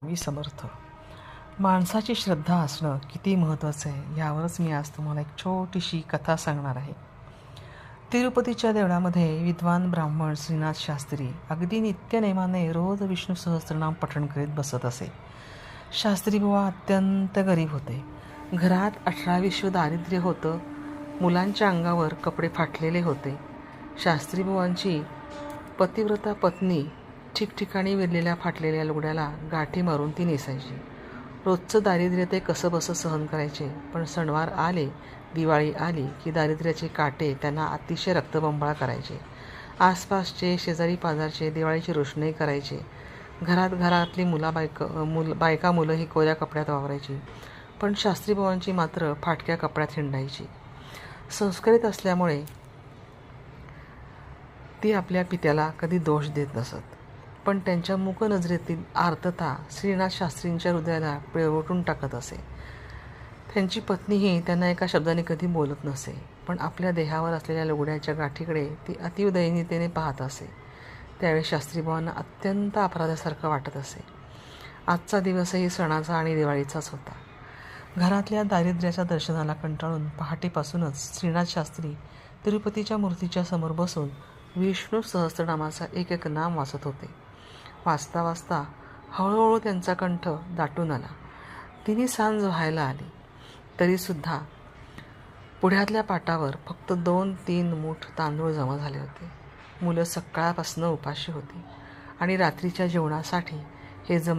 मी समर्थ. माणसाची श्रद्धा असणं किती महत्त्वाचं आहे यावरच मी आज तुम्हाला एक छोटीशी कथा सांगणार आहे. तिरुपतीच्या देवळामध्ये विद्वान ब्राह्मण श्रीनाथ शास्त्री अगदी नित्यनेमाने रोज विष्णू सहस्त्रनाम पठण करीत बसत असे. शास्त्री बुवा अत्यंत गरीब होते. घरात 18-20 दारिद्र्य होतं. मुलांच्या अंगावर कपडे फाटलेले होते. शास्त्री बुवांची पतिव्रता पत्नी ठिकठिकाणी विरलेल्या फाटलेल्या लुगड्याला गाठी मारून ती नेसायची. रोजचं दारिद्र्य ते कसंबसं सहन करायचे, पण सणवार आले, दिवाळी आली की दारिद्र्याचे काटे त्यांना अतिशय रक्तबंबाळ करायचे. आसपासचे शेजारी पाजारचे दिवाळीची रोषणाई करायचे. घरातली बायका मुलंही कोऱ्या कपड्यात वावरायची, पण शास्त्रीबाबांची मात्र फाटक्या कपड्यात हिंडायची. संस्कारित असल्यामुळे ती आपल्या पित्याला कधी दोष देत नसत, पण त्यांच्या मूक नजरेतील आर्तता श्रीनाथ शास्त्रींच्या हृदयाला पिळवटून टाकत असे. त्यांची पत्नीही त्यांना एका शब्दाने कधी बोलत नसे, पण आपल्या देहावर असलेल्या लुगड्याच्या गाठीकडे ती अतिदयनीयतेने पाहत असे. त्यावेळी शास्त्रीबाबांना अत्यंत अपराधासारखं वाटत असे. आजचा दिवसही सणाचा आणि दिवाळीचाच होता. घरातल्या दारिद्र्याच्या दर्शनाला कंटाळून पहाटेपासूनच श्रीनाथ शास्त्री तिरुपतीच्या मूर्तीच्या समोर बसून विष्णू सहस्त्रनामाचा एक एक नाम वाचत होते. वाचता वाचता हळूहळू त्यांचा कंठ दाटून आला. तिन्ही सांज व्हायला आली, तरीसुद्धा पुढ्यातल्या पाटावर फक्त 2-3 मूठ तांदूळ जमा झाले होते. मुलं सकाळपासून उपाशी होती आणि रात्रीच्या जेवणासाठी हे जमले